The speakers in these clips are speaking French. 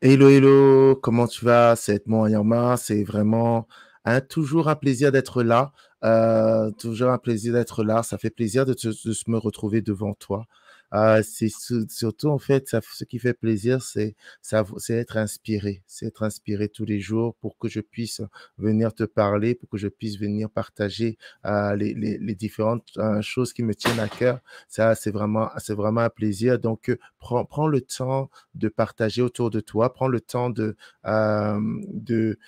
Hello, hello, comment tu vas? C'est Edmond Ayama, c'est vraiment toujours un plaisir d'être là, toujours un plaisir d'être là, ça fait plaisir de me retrouver devant toi. Surtout, en fait, ce qui fait plaisir, c'est c'est être inspiré tous les jours pour que je puisse venir te parler, pour que je puisse venir partager les différentes choses qui me tiennent à cœur. Ça, c'est vraiment un plaisir. Donc, prends le temps de partager autour de toi. Prends le temps euh, de,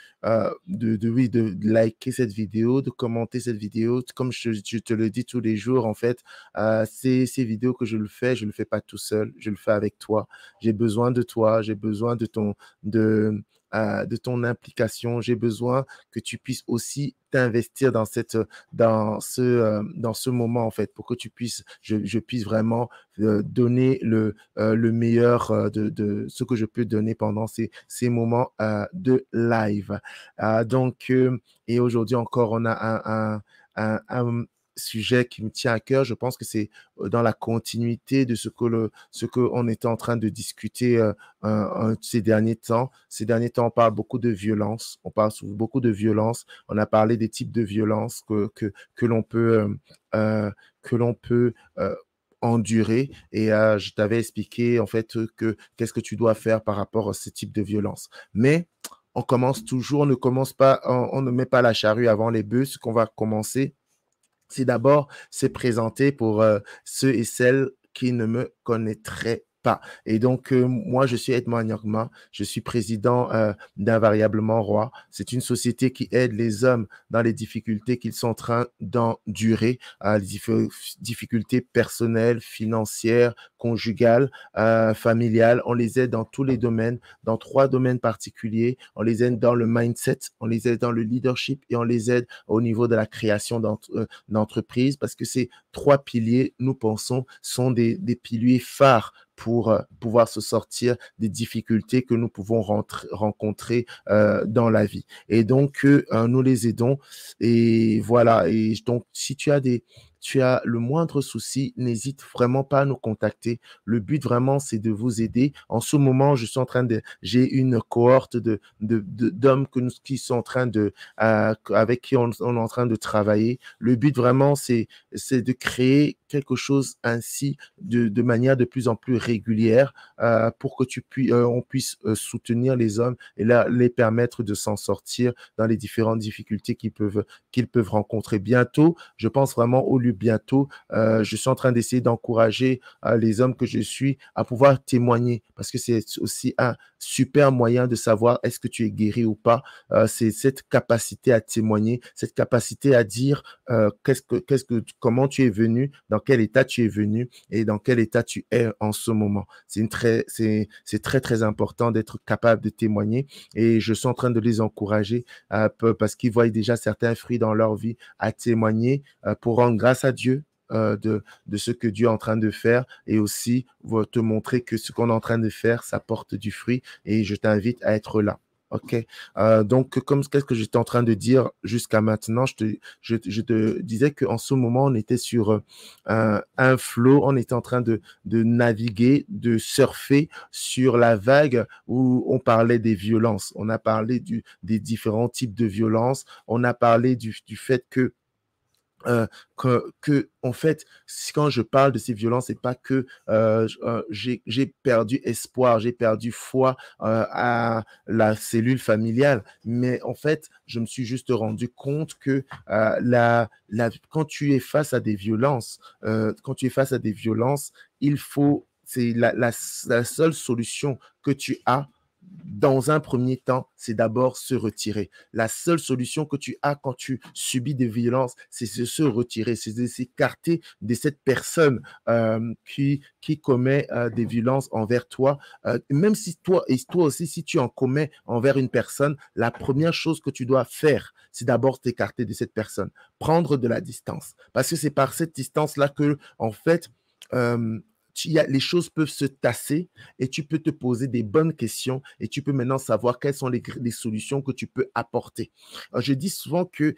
oui, de liker cette vidéo, de commenter cette vidéo. Comme je te le dis tous les jours, en fait, ces vidéos que je le fais pas tout seul, je le fais avec toi. J'ai besoin de toi, j'ai besoin de, de ton implication. J'ai besoin que tu puisses aussi t'investir dans ce moment, en fait, pour que je puisse vraiment donner le meilleur de ce que je peux donner pendant ces moments de live. Donc, et aujourd'hui encore, on a un sujet qui me tient à cœur. Je pense que c'est dans la continuité de ce qu'on était en train de discuter ces derniers temps. Ces derniers temps, on parle beaucoup de violence. On parle beaucoup de violence. On a parlé des types de violence que l'on peut, que l'on peut endurer. Et je t'avais expliqué en fait que qu'est-ce que tu dois faire par rapport à ce type de violence. Mais on commence toujours, on ne commence pas, on ne met pas la charrue avant les bœufs. Ce qu'on va commencer, c'est d'abord se présenter pour ceux et celles qui ne me connaîtraient pas. Et donc, moi, je suis Edmond Nyangma, je suis président d'Invariablement Roi. C'est une société qui aide les hommes dans les difficultés qu'ils sont en train d'endurer, difficultés personnelles, financières, conjugales, familiales. On les aide dans tous les domaines, dans trois domaines particuliers. On les aide dans le mindset, on les aide dans le leadership et on les aide au niveau de la création d'entreprise parce que ces trois piliers, nous pensons, sont des piliers phares pour pouvoir se sortir des difficultés que nous pouvons rencontrer dans la vie. Et donc, nous les aidons. Et voilà. Et donc, si tu as le moindre souci, n'hésite vraiment pas à nous contacter. Le but vraiment, c'est de vous aider. En ce moment, j'ai une cohorte d'hommes qui sont en train avec qui on est en train de travailler. Le but vraiment, c'est de créer quelque chose ainsi de manière de plus en plus régulière pour que on puisse soutenir les hommes et les permettre de s'en sortir dans les différentes difficultés qu'ils peuvent rencontrer. Bientôt, je pense vraiment au lieu bientôt, je suis en train d'essayer d'encourager les hommes que je suis à pouvoir témoigner parce que c'est aussi un super moyen de savoir est-ce que tu es guéri ou pas. C'est cette capacité à témoigner, cette capacité à dire comment tu es venu, dans quel état tu es venu et dans quel état tu es en ce moment. C'est très, très important d'être capable de témoigner et je suis en train de les encourager parce qu'ils voient déjà certains fruits dans leur vie à témoigner pour rendre grâce à Dieu de ce que Dieu est en train de faire et aussi te montrer que ce qu'on est en train de faire, ça porte du fruit et je t'invite à être là. OK. Donc, comme qu'est-ce que j'étais en train de dire jusqu'à maintenant, je te disais qu'en ce moment, on était sur un flow, on était en train de naviguer, de surfer sur la vague où on parlait des violences. On a parlé des différents types de violences. On a parlé du fait en fait, quand je parle de ces violences, c'est pas que j'ai perdu espoir, j'ai perdu foi à la cellule familiale, mais en fait, je me suis juste rendu compte que quand tu es face à des violences, il faut, c'est la seule solution que tu as dans un premier temps, c'est d'abord se retirer. La seule solution que tu as quand tu subis des violences, c'est de se retirer, c'est de s'écarter de cette personne qui commet des violences envers toi. Même si toi aussi, si tu en commets envers une personne, la première chose que tu dois faire, c'est d'abord t'écarter de cette personne, prendre de la distance. Parce que c'est par cette distance-là que, en fait, euh, les choses peuvent se tasser et tu peux te poser des bonnes questions et tu peux maintenant savoir quelles sont les solutions que tu peux apporter. Je dis souvent que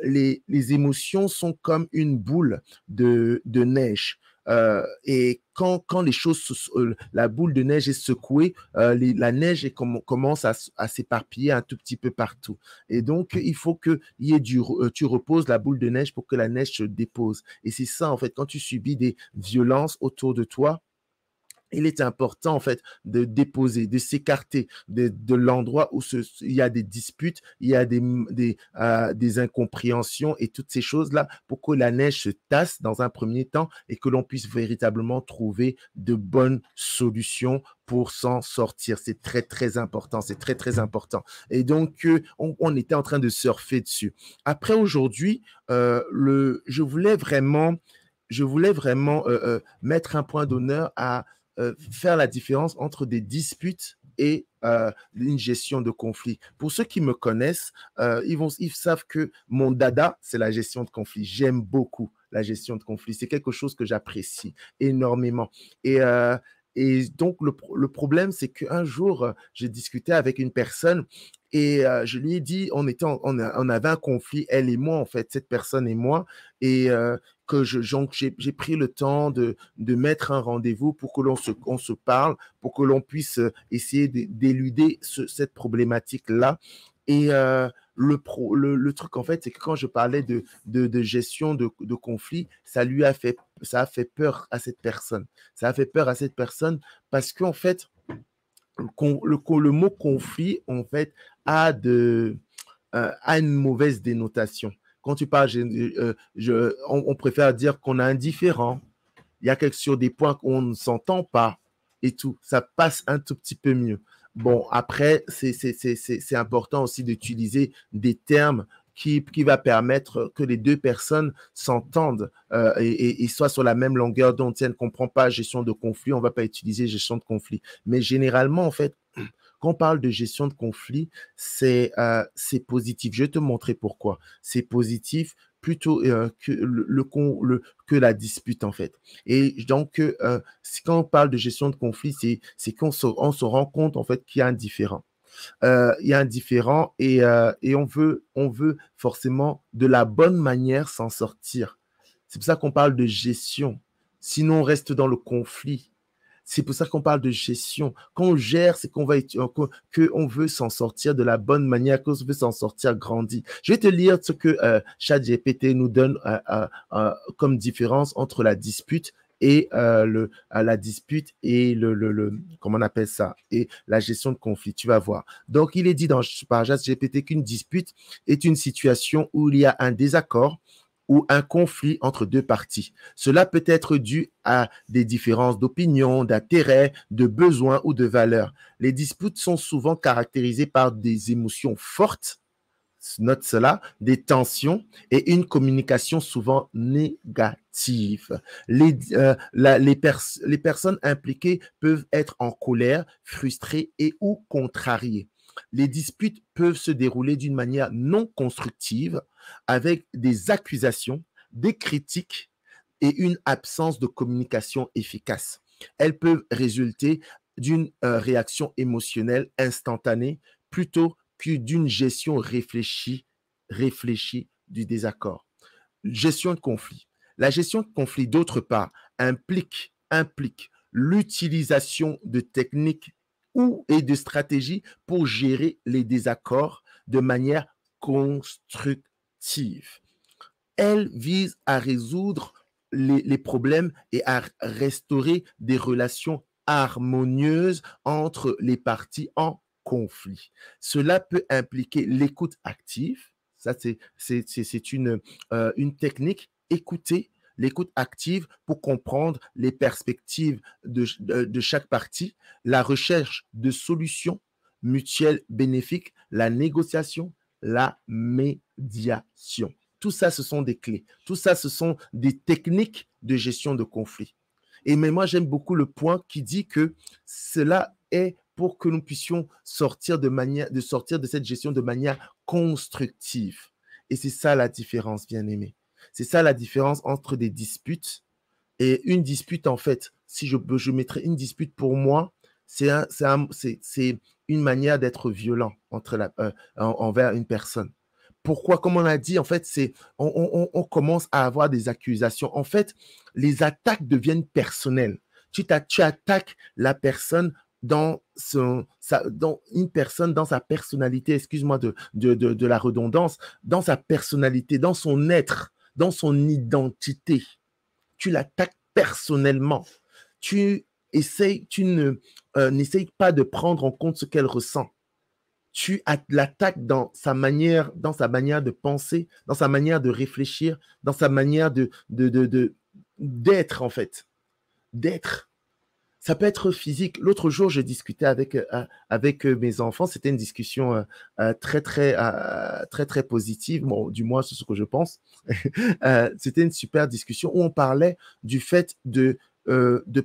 les émotions sont comme une boule de neige. Et quand les choses, la boule de neige est secouée, la neige commence à s'éparpiller un tout petit peu partout. Et donc, il faut qu'il y ait tu reposes la boule de neige pour que la neige se dépose. Et c'est ça, en fait, quand tu subis des violences autour de toi, il est important, en fait, de déposer, de s'écarter de l'endroit où il y a des disputes, il y a des incompréhensions et toutes ces choses-là pour que la neige se tasse dans un premier temps et que l'on puisse véritablement trouver de bonnes solutions pour s'en sortir. C'est très, très important. C'est très, très important. Et donc, on était en train de surfer dessus. Après, aujourd'hui, je voulais vraiment mettre un point d'honneur à faire la différence entre des disputes et une gestion de conflit. Pour ceux qui me connaissent, ils savent que mon dada, c'est la gestion de conflit. J'aime beaucoup la gestion de conflit. C'est quelque chose que j'apprécie énormément. Et, euh, et donc, le problème, c'est qu'un jour, j'ai discuté avec une personne et je lui ai dit, on avait un conflit, elle et moi, en fait, cette personne et moi, et j'ai pris le temps de mettre un rendez-vous pour que on se parle, pour que l'on puisse essayer d'éluder cette problématique-là. Et le truc, en fait, c'est que quand je parlais de gestion de conflit, ça a fait peur à cette personne. Ça a fait peur à cette personne parce qu'en fait, le mot conflit, en fait, a une mauvaise dénotation. Quand tu parles, on préfère dire qu'on a un différent. Il y a quelque sur des points qu'on ne s'entend pas et tout. Ça passe un tout petit peu mieux. Bon, après, c'est important aussi d'utiliser des termes qui va permettre que les deux personnes s'entendent et soient sur la même longueur d'onde. Si elle ne comprend pas gestion de conflit, on ne va pas utiliser gestion de conflit. Mais généralement, en fait, quand on parle de gestion de conflit, c'est positif. Je vais te montrer pourquoi. C'est positif plutôt que la dispute, en fait. Et donc, quand on parle de gestion de conflit, c'est on se rend compte, en fait, qu'il y a un différent. Il y a un différent et on veut forcément de la bonne manière s'en sortir. C'est pour ça qu'on parle de gestion. Sinon, on reste dans le conflit. C'est pour ça qu'on parle de gestion. Quand on gère, c'est qu'on veut s'en sortir de la bonne manière, qu'on veut s'en sortir grandi. Je vais te lire ce que ChatGPT nous donne comme différence entre la dispute et la dispute et comment on appelle ça, et la gestion de conflit. Tu vas voir. Donc, il est dit par ChatGPT qu'une dispute est une situation où il y a un désaccord ou un conflit entre deux parties. Cela peut être dû à des différences d'opinion, d'intérêt, de besoins ou de valeurs. Les disputes sont souvent caractérisées par des émotions fortes, note cela, des tensions et une communication souvent négative. Les personnes impliquées peuvent être en colère, frustrées et ou contrariées. Les disputes peuvent se dérouler d'une manière non constructive avec des accusations, des critiques et une absence de communication efficace. Elles peuvent résulter d'une réaction émotionnelle instantanée plutôt que d'une gestion réfléchie du désaccord. Gestion de conflit. La gestion de conflit, d'autre part, implique l'utilisation de techniques et de stratégies pour gérer les désaccords de manière constructive. Elle vise à résoudre les problèmes et à restaurer des relations harmonieuses entre les parties en conflit. Cela peut impliquer l'écoute active. Ça, c'est une technique. Écouter, l'écoute active pour comprendre les perspectives de chaque partie, la recherche de solutions mutuelles bénéfiques, la négociation, la médiation. Tout ça, ce sont des clés. Tout ça, ce sont des techniques de gestion de conflit. Mais moi, j'aime beaucoup le point qui dit que cela est pour que nous puissions sortir de cette gestion de manière constructive. Et c'est ça la différence, bien-aimé. C'est ça la différence entre des disputes et une dispute, en fait. Si je mettrais une dispute pour moi, c'est une manière d'être violent envers une personne. pourquoi, comme on a dit, en fait, on commence à avoir des accusations. En fait, les attaques deviennent personnelles. Tu attaques la personne dans une personne, dans sa personnalité, excuse-moi de la redondance, dans sa personnalité, dans son être, dans son identité. Tu l'attaques personnellement. Tu n'essayes pas de prendre en compte ce qu'elle ressent. Tu l'attaques dans sa manière de penser, dans sa manière de réfléchir, dans sa manière d'être, en fait. D'être. Ça peut être physique. L'autre jour, je discutais avec mes enfants. C'était une discussion très positive. Bon, du moins, c'est ce que je pense. C'était une super discussion où on parlait du fait de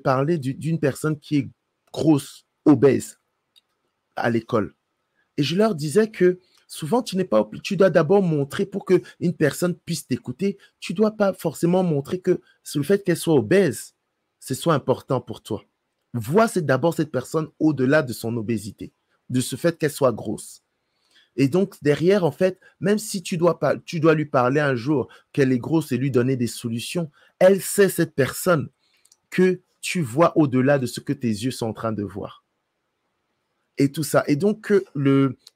parler d'une personne qui est grosse, obèse à l'école. Et je leur disais que souvent, tu dois d'abord montrer pour qu'une personne puisse t'écouter. Tu ne dois pas forcément montrer que le fait qu'elle soit obèse, ce soit important pour toi. Vois d'abord cette personne au-delà de son obésité, de ce fait qu'elle soit grosse. Et donc, derrière, en fait, même si tu dois lui parler un jour qu'elle est grosse et lui donner des solutions, elle sait, cette personne, que tu vois au-delà de ce que tes yeux sont en train de voir. Et tout ça. Et donc,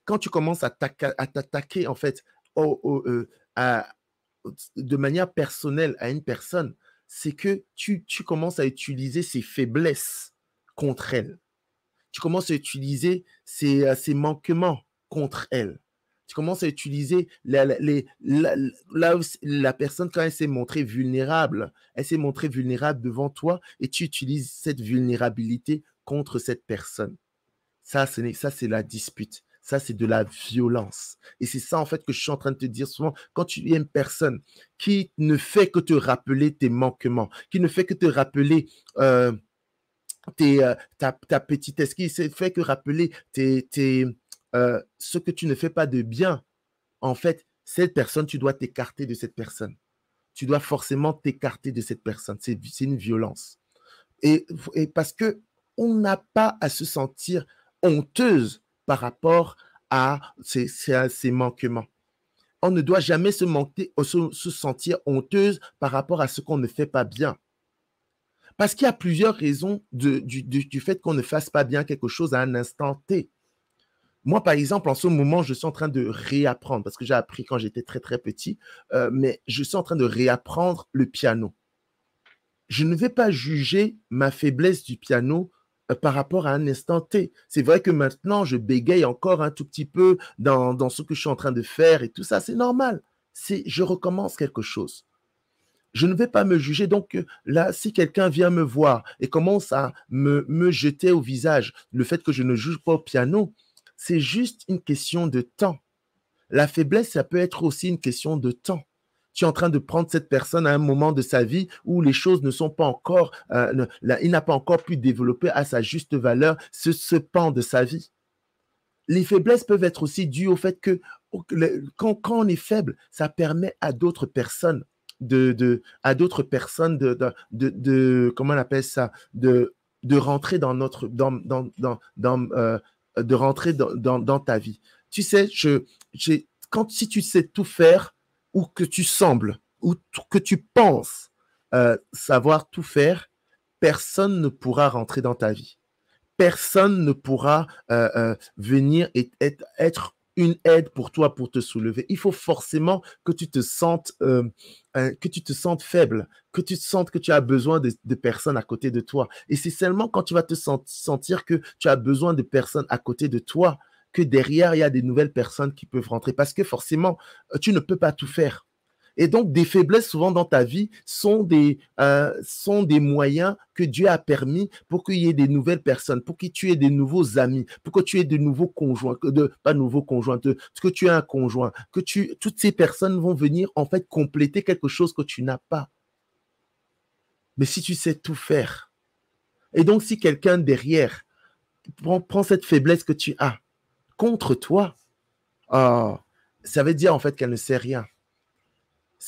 quand tu commences à t'attaquer, en fait, de manière personnelle à une personne, c'est que tu commences à utiliser ses faiblesses contre elle. Tu commences à utiliser ses manquements contre elle. Tu commences à utiliser là où la personne, quand elle s'est montrée vulnérable, devant toi et tu utilises cette vulnérabilité contre cette personne. Ça, c'est la dispute. Ça, c'est de la violence. Et c'est ça, en fait, que je suis en train de te dire souvent. Quand tu es une personne qui ne fait que te rappeler tes manquements, qui ne fait que te rappeler ta petitesse, qui ne fait que rappeler ce que tu ne fais pas de bien, en fait, cette personne, tu dois t'écarter de cette personne. Tu dois forcément t'écarter de cette personne. C'est une violence. Et parce qu'on n'a pas à se sentir honteuse par rapport à ces manquements. On ne doit jamais se sentir honteuse par rapport à ce qu'on ne fait pas bien. Parce qu'il y a plusieurs raisons du fait qu'on ne fasse pas bien quelque chose à un instant T. Moi, par exemple, en ce moment, je suis en train de réapprendre, parce que j'ai appris quand j'étais très petit, mais je suis en train de réapprendre le piano. Je ne vais pas juger ma faiblesse du piano par rapport à un instant T. C'est vrai que maintenant, je bégaye encore un tout petit peu dans ce que je suis en train de faire et tout ça, c'est normal. Je recommence quelque chose. Je ne vais pas me juger. Donc là, si quelqu'un vient me voir et commence à me jeter au visage le fait que je ne joue pas au piano, c'est juste une question de temps. La faiblesse, ça peut être aussi une question de temps. Tu es en train de prendre cette personne à un moment de sa vie où les choses ne sont pas encore, il n'a pas encore pu développer à sa juste valeur ce pan de sa vie. Les faiblesses peuvent être aussi dues au fait que quand on est faible, ça permet à d'autres personnes comment on appelle ça, de rentrer dans dans ta vie. Tu sais, si tu sais tout faire, ou que tu sembles, ou que tu penses savoir tout faire, personne ne pourra rentrer dans ta vie. Personne ne pourra venir et être une aide pour toi pour te soulever. Il faut forcément que tu te sentes faible, que tu sentes que tu as besoin de personnes à côté de toi. Et c'est seulement quand tu vas te sentir que tu as besoin de personnes à côté de toi que derrière, il y a des nouvelles personnes qui peuvent rentrer. Parce que forcément, tu ne peux pas tout faire. Et donc, des faiblesses souvent dans ta vie sont des moyens que Dieu a permis pour qu'il y ait des nouvelles personnes, pour que tu aies des nouveaux amis, pour que tu aies de nouveaux conjoints, pas nouveaux conjoints, que tu aies un conjoint, toutes ces personnes vont venir en fait compléter quelque chose que tu n'as pas. Mais si tu sais tout faire, et donc si quelqu'un derrière prend cette faiblesse que tu as contre toi, ça veut dire en fait qu'elle ne sait rien.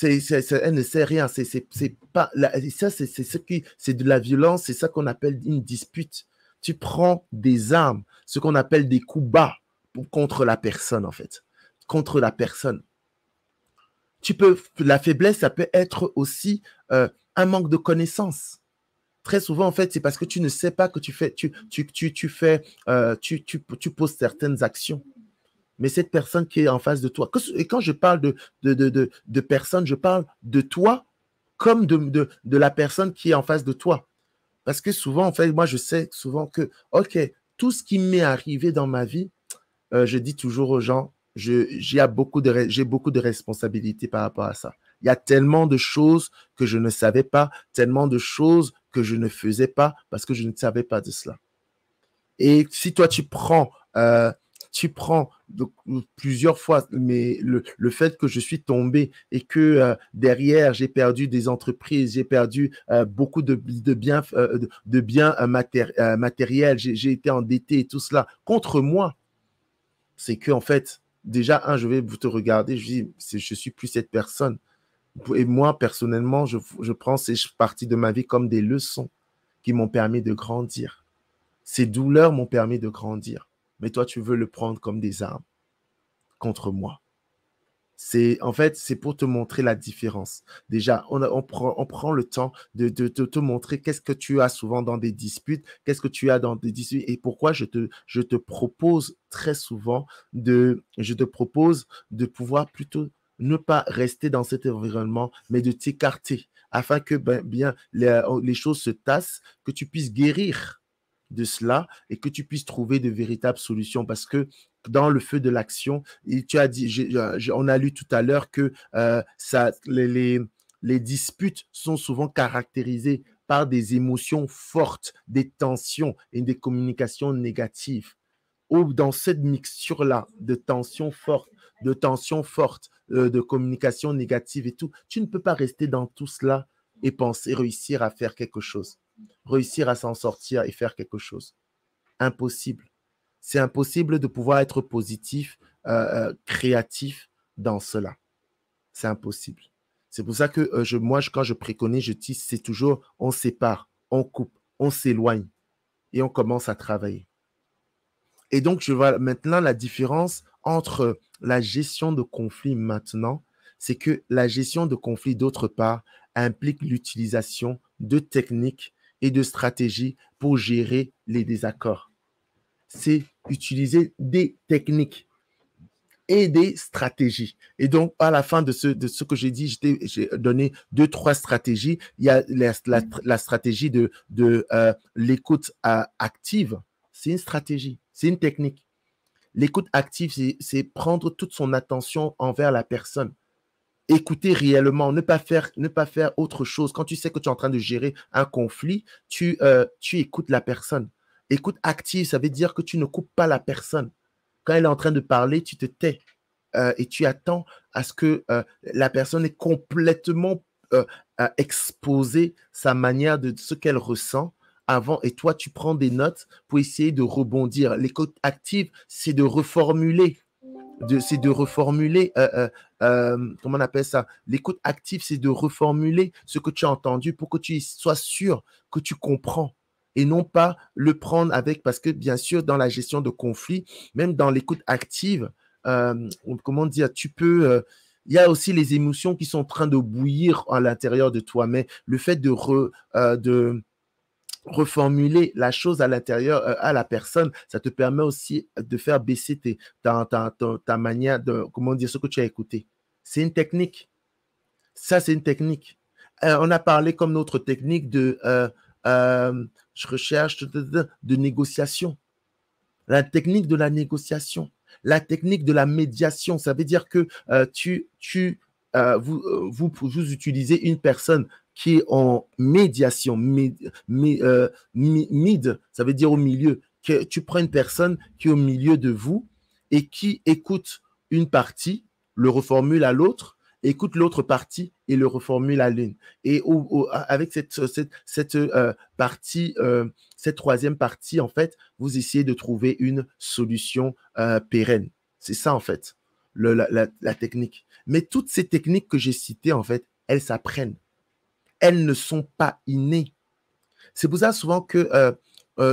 Elle ne sait rien. C'est pas ça, c'est de la violence. C'est ça qu'on appelle une dispute. Tu prends des armes, ce qu'on appelle des coups bas contre la personne en fait, contre la personne. La faiblesse, ça peut être aussi un manque de connaissances. Très souvent, en fait, c'est parce que tu ne sais pas que tu poses certaines actions. Mais cette personne qui est en face de toi, et quand je parle de personne, je parle de toi comme de la personne qui est en face de toi. Parce que souvent, en fait, moi, je sais souvent que, OK, tout ce qui m'est arrivé dans ma vie, je dis toujours aux gens, j'ai beaucoup de responsabilités par rapport à ça. Il y a tellement de choses que je ne savais pas, tellement de choses que je ne faisais pas parce que je ne savais pas de cela. Et si toi, tu prends donc, plusieurs fois mais le fait que je suis tombé et que derrière, j'ai perdu des entreprises, j'ai perdu beaucoup de biens, matériels, j'ai été endetté et tout cela contre moi, c'est que en fait, déjà, je vais te regarder, je suis plus cette personne. Et moi, personnellement, je prends ces parties de ma vie comme des leçons qui m'ont permis de grandir. Ces douleurs m'ont permis de grandir. Mais toi, tu veux le prendre comme des armes contre moi. En fait, c'est pour te montrer la différence. Déjà, on prend le temps de te montrer qu'est-ce que tu as souvent dans des disputes, qu'est-ce que tu as dans des disputes et pourquoi je te propose très souvent je te propose de pouvoir plutôt ne pas rester dans cet environnement, mais de t'écarter afin que bien les choses se tassent, que tu puisses guérir de cela et que tu puisses trouver de véritables solutions parce que dans le feu de l'action, tu as dit, on a lu tout à l'heure que les disputes sont souvent caractérisées par des émotions fortes, des tensions et des communications négatives. Ou dans cette mixture-là de tensions fortes, de communication négative et tout, tu ne peux pas rester dans tout cela et penser réussir à faire quelque chose, réussir à s'en sortir et faire quelque chose. Impossible. C'est impossible de pouvoir être positif, créatif dans cela. C'est impossible. C'est pour ça que moi, quand je préconise, je dis, c'est toujours, on sépare, on coupe, on s'éloigne et on commence à travailler. Et donc, je vois maintenant la différence entre la gestion de conflits maintenant, c'est que la gestion de conflits, d'autre part, implique l'utilisation de techniques et de stratégies pour gérer les désaccords. C'est utiliser des techniques et des stratégies. Et donc, à la fin de ce que j'ai dit, j'ai donné 2, 3 stratégies. Il y a la stratégie de l'écoute active. C'est une stratégie, c'est une technique. L'écoute active, c'est prendre toute son attention envers la personne. Écouter réellement, ne pas faire autre chose. Quand tu sais que tu es en train de gérer un conflit, tu écoutes la personne. Écoute active, ça veut dire que tu ne coupes pas la personne. Quand elle est en train de parler, tu te tais et tu attends à ce que la personne ait complètement exposé sa manière de ce qu'elle ressent avant et toi, tu prends des notes pour essayer de rebondir. L'écoute active, c'est de reformuler. Comment on appelle ça? L'écoute active, c'est de reformuler ce que tu as entendu pour que tu sois sûr que tu comprends et non pas le prendre avec, parce que bien sûr, dans la gestion de conflits, même dans l'écoute active, comment dire, il y a aussi les émotions qui sont en train de bouillir à l'intérieur de toi, mais le fait de reformuler la chose à l'intérieur, à la personne, ça te permet aussi de faire baisser ta manière de, comment dire, ce que tu as écouté. C'est une technique. Ça, c'est une technique. On a parlé comme notre technique je recherche, de négociation. La technique de la négociation. La technique de la médiation. Ça veut dire que vous utilisez une personne qui est en médiation, ça veut dire au milieu, que tu prends une personne qui est au milieu de vous et qui écoute une partie, le reformule à l'autre, écoute l'autre partie et le reformule à l'une. Et avec cette partie, cette troisième partie, en fait, vous essayez de trouver une solution pérenne. C'est ça, en fait, la technique. Mais toutes ces techniques que j'ai citées, en fait, elles s'apprennent. Elles ne sont pas innées. C'est pour ça souvent que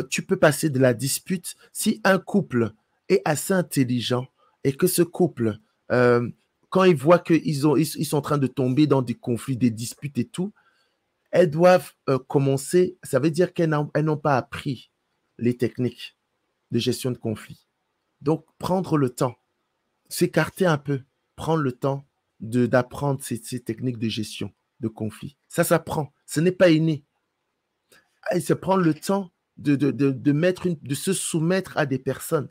tu peux passer de la dispute si un couple est assez intelligent et que ce couple quand ils voient ils sont en train de tomber dans des conflits, des disputes et tout, elles doivent commencer, ça veut dire qu'elles n'ont pas appris les techniques de gestion de conflits. Donc, prendre le temps, s'écarter un peu, prendre le temps d'apprendre ces techniques de gestion de conflits. Ça s'apprend, ce n'est pas inné. Et c'est prendre le temps de se soumettre à des personnes.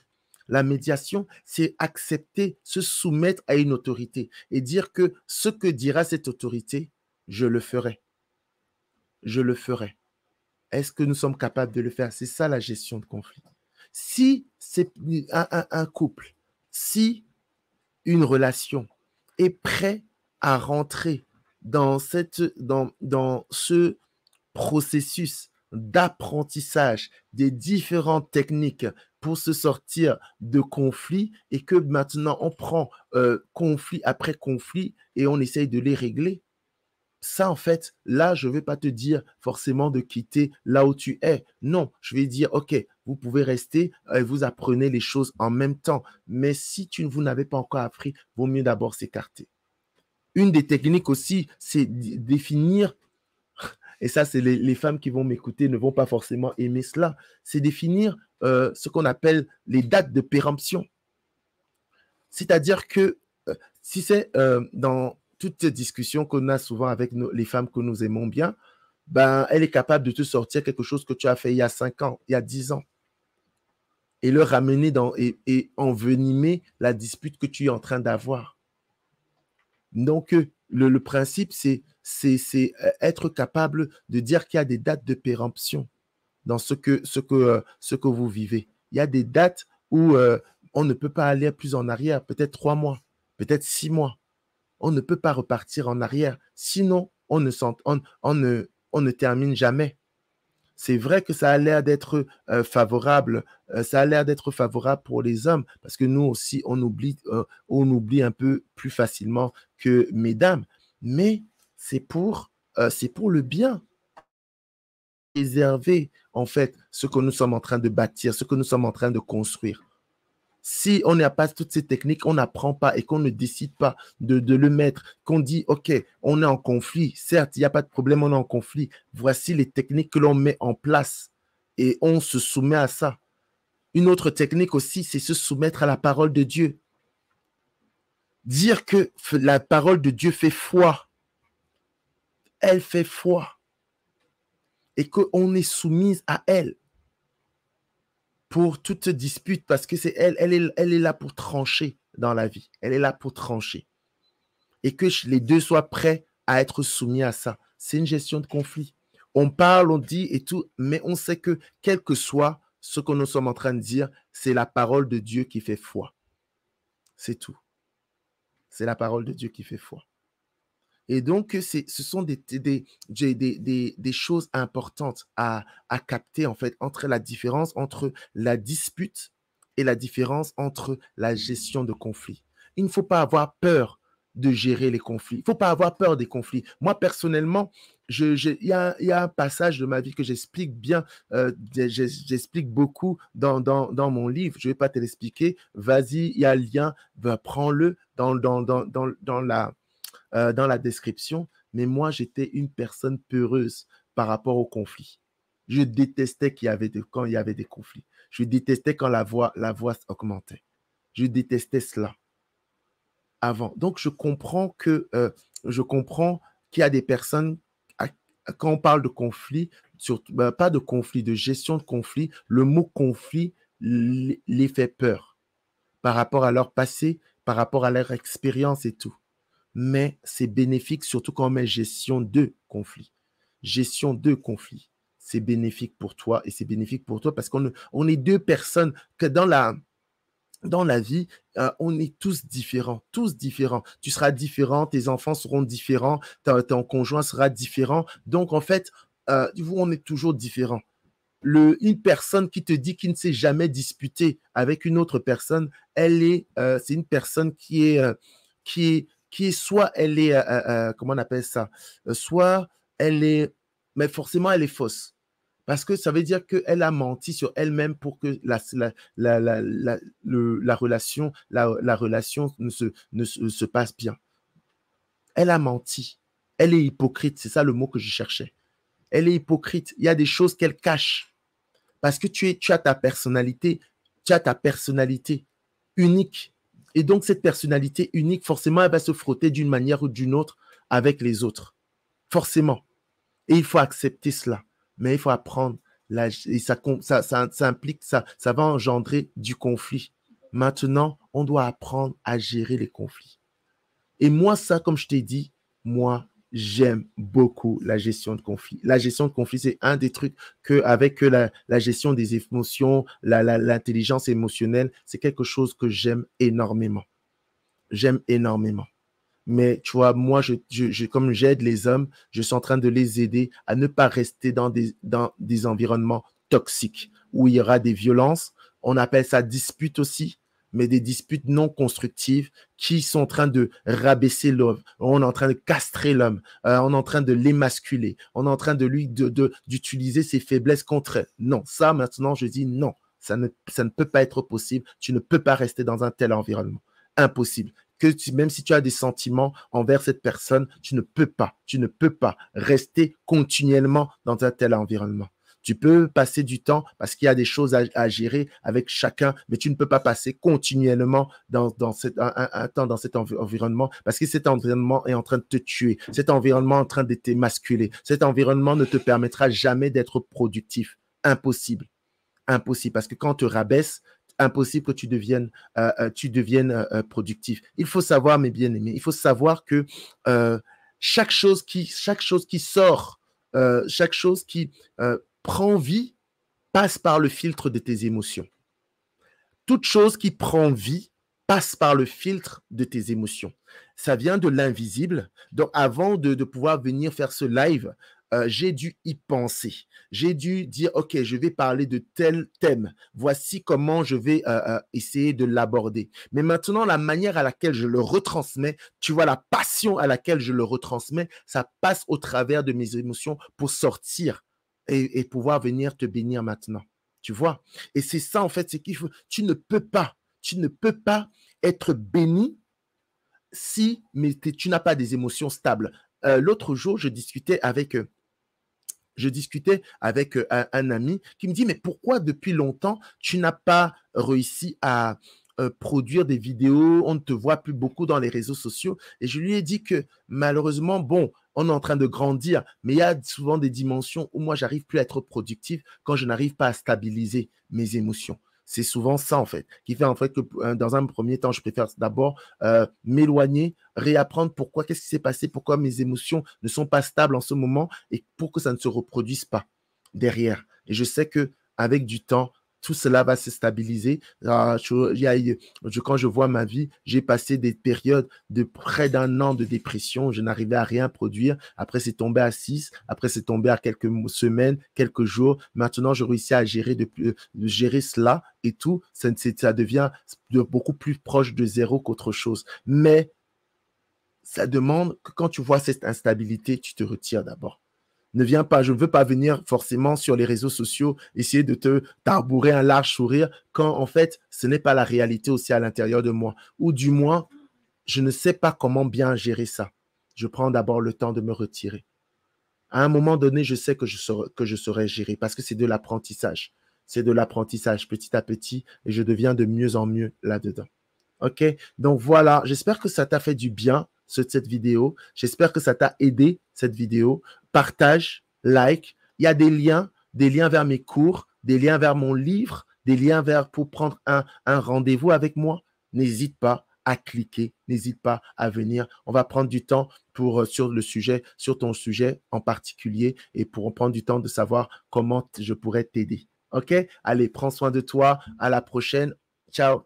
La médiation, c'est accepter, se soumettre à une autorité et dire que ce que dira cette autorité, je le ferai. Je le ferai. Est-ce que nous sommes capables de le faire? C'est ça la gestion de conflit. Si c'est un couple, si une relation est prêt à rentrer dans ce processus d'apprentissage des différentes techniques pour se sortir de conflits et que maintenant on prend conflit après conflit et on essaye de les régler, ça, en fait, là, je ne vais pas te dire forcément de quitter là où tu es. Non, je vais dire, OK, vous pouvez rester et vous apprenez les choses en même temps. Mais si vous n'avez pas encore appris, vaut mieux d'abord s'écarter. Une des techniques aussi, c'est définir, et ça, c'est les femmes qui vont m'écouter ne vont pas forcément aimer cela, c'est définir ce qu'on appelle les dates de péremption. C'est-à-dire que si c'est dans toute discussion qu'on a souvent avec les femmes que nous aimons bien, ben, elle est capable de te sortir quelque chose que tu as fait il y a 5 ans, il y a 10 ans, et le ramener et envenimer la dispute que tu es en train d'avoir. Donc, le principe, c'est être capable de dire qu'il y a des dates de péremption dans ce que vous vivez. Il y a des dates où on ne peut pas aller plus en arrière, peut-être 3 mois, peut-être 6 mois. On ne peut pas repartir en arrière. Sinon, on ne termine jamais. C'est vrai que ça a l'air d'être favorable. Ça a l'air d'être favorable pour les hommes parce que nous aussi, on oublie un peu plus facilement que mesdames. Mais c'est pour le bien. Préserver, en fait, ce que nous sommes en train de bâtir, ce que nous sommes en train de construire. Si on n'a pas toutes ces techniques, on n'apprend pas et qu'on ne décide pas de le mettre, qu'on dit, OK, on est en conflit, certes, il n'y a pas de problème, on est en conflit. Voici les techniques que l'on met en place et on se soumet à ça. Une autre technique aussi, c'est se soumettre à la parole de Dieu. Dire que la parole de Dieu fait foi. Elle fait foi. Et qu'on est soumise à elle pour toute dispute, parce que c'est elle est là pour trancher dans la vie. Elle est là pour trancher. Et que les deux soient prêts à être soumis à ça. C'est une gestion de conflit. On parle, on dit et tout, mais on sait que quel que soit ce que nous sommes en train de dire, c'est la parole de Dieu qui fait foi. C'est tout. C'est la parole de Dieu qui fait foi. Et donc, ce sont des choses importantes à capter, en fait, entre la différence entre la dispute et la différence entre la gestion de conflits. Il ne faut pas avoir peur de gérer les conflits. Il ne faut pas avoir peur des conflits. Moi, personnellement, il y a un passage de ma vie que j'explique bien, j'explique beaucoup dans mon livre. Je ne vais pas te l'expliquer. Vas-y, il y a le lien, prends-le dans la description, mais moi, j'étais une personne peureuse par rapport au conflit. Je détestais quand il y avait des conflits. Je détestais quand la voix augmentait. Je détestais cela avant. Donc, je comprends qu'il y a des personnes, quand on parle de conflit, pas de conflit, de gestion de conflit, le mot conflit les fait peur par rapport à leur passé, par rapport à leur expérience et tout. Mais c'est bénéfique, surtout quand on met gestion de conflit. Gestion de conflit, c'est bénéfique pour toi et c'est bénéfique pour toi parce qu'on est deux personnes que dans la vie, on est tous différents, tous différents. Tu seras différent, tes enfants seront différents, ton conjoint sera différent. Donc, en fait, on est toujours différents. Une personne qui te dit qu'il ne s'est jamais disputé avec une autre personne, c'est une personne qui est soit elle est, comment on appelle ça, soit elle est, mais forcément elle est fausse. Parce que ça veut dire qu'elle a menti sur elle-même pour que la relation, la relation ne se passe bien. Elle a menti. Elle est hypocrite. C'est ça le mot que je cherchais. Elle est hypocrite. Il y a des choses qu'elle cache. Parce que tu as ta personnalité. Tu as ta personnalité unique. Et donc, cette personnalité unique, forcément, elle va se frotter d'une manière ou d'une autre avec les autres. Forcément. Et il faut accepter cela. Mais il faut apprendre. Et ça implique, ça va engendrer du conflit. Maintenant, on doit apprendre à gérer les conflits. Et moi, ça, comme je t'ai dit, moi, j'aime beaucoup la gestion de conflits. La gestion de conflits, c'est un des trucs avec la gestion des émotions, l'intelligence émotionnelle, c'est quelque chose que j'aime énormément. J'aime énormément. Mais tu vois, moi, comme j'aide les hommes, je suis en train de les aider à ne pas rester dans des environnements toxiques où il y aura des violences. On appelle ça dispute aussi, mais des disputes non constructives qui sont en train de rabaisser l'homme. On est en train de castrer l'homme. On est en train de l'émasculer. On est en train d'utiliser ses faiblesses contre elle. Non, ça, maintenant, je dis non. Ça ne peut pas être possible. Tu ne peux pas rester dans un tel environnement. Impossible. Même si tu as des sentiments envers cette personne, tu ne peux pas rester continuellement dans un tel environnement. Tu peux passer du temps parce qu'il y a des choses à gérer avec chacun, mais tu ne peux pas passer continuellement un temps dans cet environnement parce que cet environnement est en train de te tuer. Cet environnement est en train de t'émasculer. Cet environnement ne te permettra jamais d'être productif. Impossible. Impossible parce que quand on te rabaisse, impossible que tu deviennes productif. Il faut savoir, mes bien-aimés, il faut savoir que chaque chose qui sort, chaque chose qui prend vie, passe par le filtre de tes émotions. Toute chose qui prend vie passe par le filtre de tes émotions. Ça vient de l'invisible. Donc, avant de pouvoir venir faire ce live, j'ai dû y penser. J'ai dû dire, OK, je vais parler de tel thème. Voici comment je vais essayer de l'aborder. Mais maintenant, la manière à laquelle je le retransmets, tu vois, la passion à laquelle je le retransmets, ça passe au travers de mes émotions pour sortir et pouvoir venir te bénir maintenant. Tu vois? Et c'est ça, en fait, c'est qu'il faut, tu ne peux pas être béni si tu n'as pas des émotions stables. L'autre jour, je discutais avec un ami qui me dit, mais pourquoi depuis longtemps, tu n'as pas réussi à produire des vidéos, on ne te voit plus beaucoup dans les réseaux sociaux. Et je lui ai dit que malheureusement, bon, on est en train de grandir, mais il y a souvent des dimensions où moi, j'arrive plus à être productif quand je n'arrive pas à stabiliser mes émotions. C'est souvent ça, en fait, qui fait en fait que dans un premier temps, je préfère d'abord m'éloigner, réapprendre qu'est-ce qui s'est passé, pourquoi mes émotions ne sont pas stables en ce moment et pour que ça ne se reproduise pas derrière. Et je sais qu'avec du temps, tout cela va se stabiliser. Quand je vois ma vie, j'ai passé des périodes de près d'un an de dépression. Je n'arrivais à rien produire. Après, c'est tombé à 6. Après, c'est tombé à quelques semaines, quelques jours. Maintenant, je réussis à gérer gérer cela et tout. Ça devient beaucoup plus proche de zéro qu'autre chose. Mais ça demande que quand tu vois cette instabilité, tu te retires d'abord. Ne viens pas, je ne veux pas venir forcément sur les réseaux sociaux essayer de t'arbourer un large sourire quand en fait ce n'est pas la réalité aussi à l'intérieur de moi. Ou du moins, je ne sais pas comment bien gérer ça. Je prends d'abord le temps de me retirer. À un moment donné, je sais que je saurai gérer parce que c'est de l'apprentissage. C'est de l'apprentissage petit à petit et je deviens de mieux en mieux là-dedans. OK? Donc voilà, j'espère que ça t'a fait du bien, cette vidéo. J'espère que ça t'a aidé, cette vidéo. Partage, like. Il y a des liens vers mes cours, des liens vers mon livre, des liens pour prendre un rendez-vous avec moi. N'hésite pas à cliquer, n'hésite pas à venir. On va prendre du temps sur ton sujet en particulier et pour prendre du temps de savoir comment je pourrais t'aider. OK? Allez, prends soin de toi. À la prochaine. Ciao.